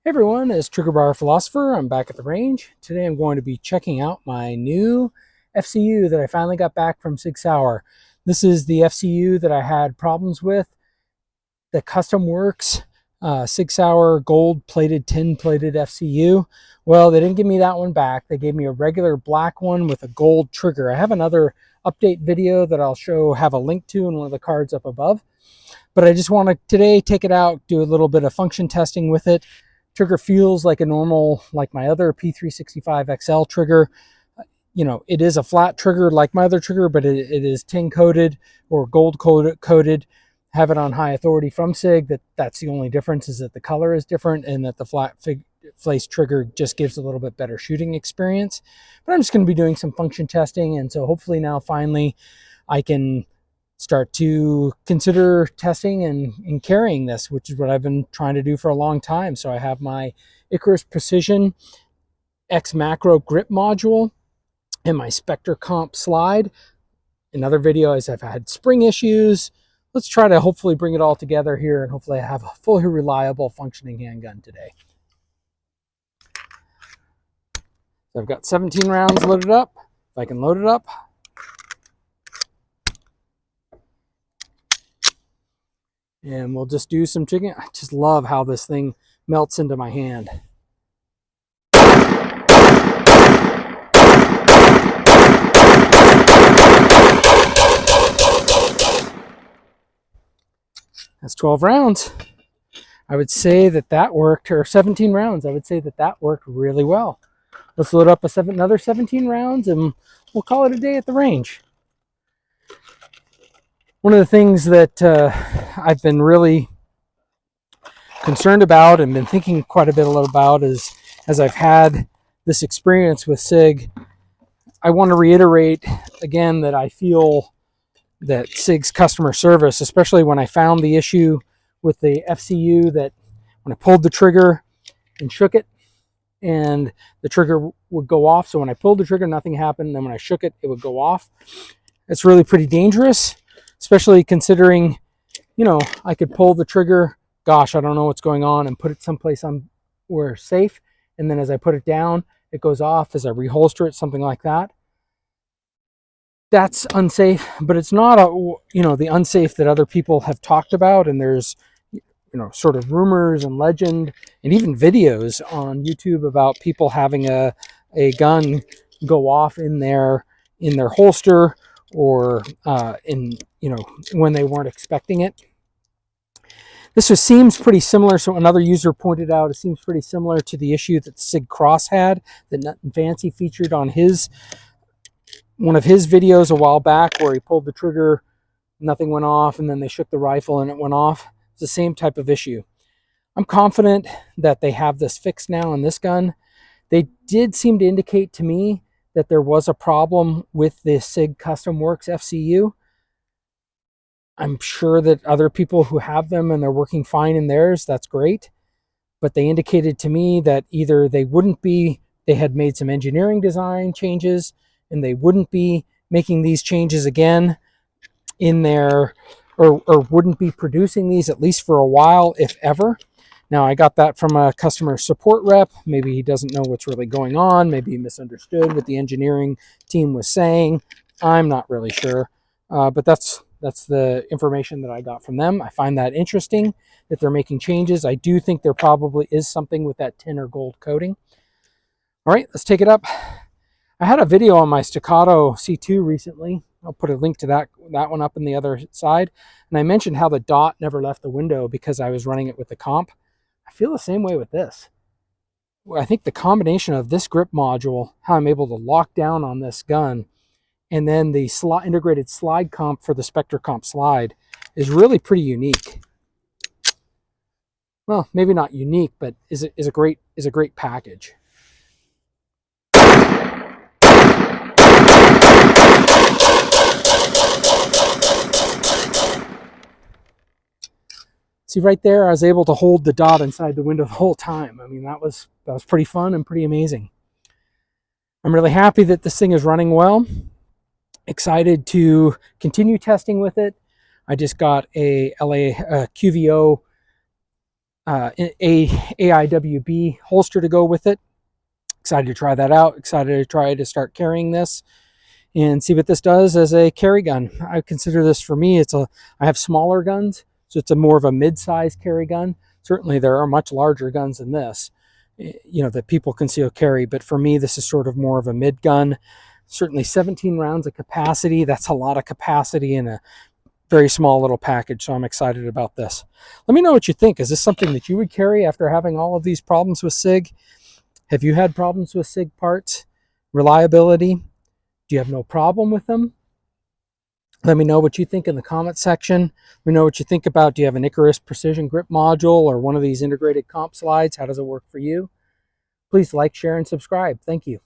Hey everyone, it's Trigger Bar Philosopher. I'm back at the range. Today I'm going to be checking out my new FCU that I finally got back from Sig FCU. This is the FCU that I had problems with. The Custom Works Sig FCU gold-plated, tin-plated FCU. Well, they didn't give me that one back. They gave me a regular black one with a gold trigger. I have another update video that I'll have a link to in one of the cards up above. But I just want to today take it out, do a little bit of function testing with it. Trigger feels like a normal, like my other P365 XL trigger. You know, it is a flat trigger like my other trigger, but it is tin coated or gold coated. Have it on high authority from Sig. That's the only difference, is that the color is different and that the flat face trigger just gives a little bit better shooting experience. But I'm just going to be doing some function testing, and so hopefully now finally I can start to consider testing and carrying this, which is what I've been trying to do for a long time. So I have my Icarus Precision X Macro grip module and my Spectre comp slide. In other videos, I've had spring issues. Let's try to hopefully bring it all together here, and hopefully I have a fully reliable functioning handgun today. So I've got 17 rounds loaded up. If I can load it up. And we'll just do some chicken. I just love how this thing melts into my hand. That's 12 rounds. I would say that worked, or 17 rounds. I would say that worked really well. Let's load up another 17 rounds and we'll call it a day at the range. One of the things that I've been really concerned about and been thinking quite a bit about is, as I've had this experience with Sig, I want to reiterate again that I feel that Sig's customer service, especially when I found the issue with the FCU, that when I pulled the trigger and shook it and the trigger would go off. So when I pulled the trigger, nothing happened. And then when I shook it, it would go off. It's really pretty dangerous, especially considering, you know, I could pull the trigger, gosh, I don't know what's going on, and put it someplace where it's safe. And then as I put it down, it goes off as I reholster it, something like that. That's unsafe, but it's not the unsafe that other people have talked about. And there's, sort of rumors and legend and even videos on YouTube about people having a gun go off in their holster, or when they weren't expecting it. This seems pretty similar. So another user pointed out, it seems pretty similar to the issue that Sig Cross had, that Nut and Fancy featured on one of his videos a while back, where he pulled the trigger, nothing went off, and then they shook the rifle and it went off. It's the same type of issue. I'm confident that they have this fixed now on this gun. They did seem to indicate to me that there was a problem with the Sig Custom Works FCU. I'm sure that other people who have them and they're working fine in theirs, that's great. But they indicated to me that either they had made some engineering design changes and they wouldn't be making these changes again in their, or wouldn't be producing these at least for a while, if ever. Now, I got that from a customer support rep. Maybe he doesn't know what's really going on. Maybe he misunderstood what the engineering team was saying. I'm not really sure. But that's the information that I got from them. I find that interesting that they're making changes. I do think there probably is something with that tin or gold coating. All right, let's take it up. I had a video on my Staccato C2 recently. I'll put a link to that one up on the other side. And I mentioned how the dot never left the window because I was running it with the comp. I feel the same way with this. I think the combination of this grip module, how I'm able to lock down on this gun, and then the integrated slide comp for the Spectre comp slide is really pretty unique. Well, maybe not unique, but is a great package. See right there, I was able to hold the dot inside the window the whole time. I mean, that was pretty fun and pretty amazing. I'm really happy that this thing is running well. Excited to continue testing with it. I just got a QVO a AIWB holster to go with it. Excited to try that out. Excited to try to start carrying this and see what this does as a carry gun. I consider this, for me, I have smaller guns, so it's a more of a mid-size carry gun. Certainly there are much larger guns than this, that people conceal carry, but for me this is sort of more of a mid gun. Certainly 17 rounds of capacity, that's a lot of capacity in a very small little package, so I'm excited about this. Let me know what you think. Is this something that you would carry after having all of these problems with Sig? Have you had problems with Sig parts? Reliability? Do you have no problem with them? Let me know what you think in the comment section. Let me know what you think about, do you have an Icarus Precision grip module or one of these integrated comp slides? How does it work for you? Please like, share, and subscribe. Thank you.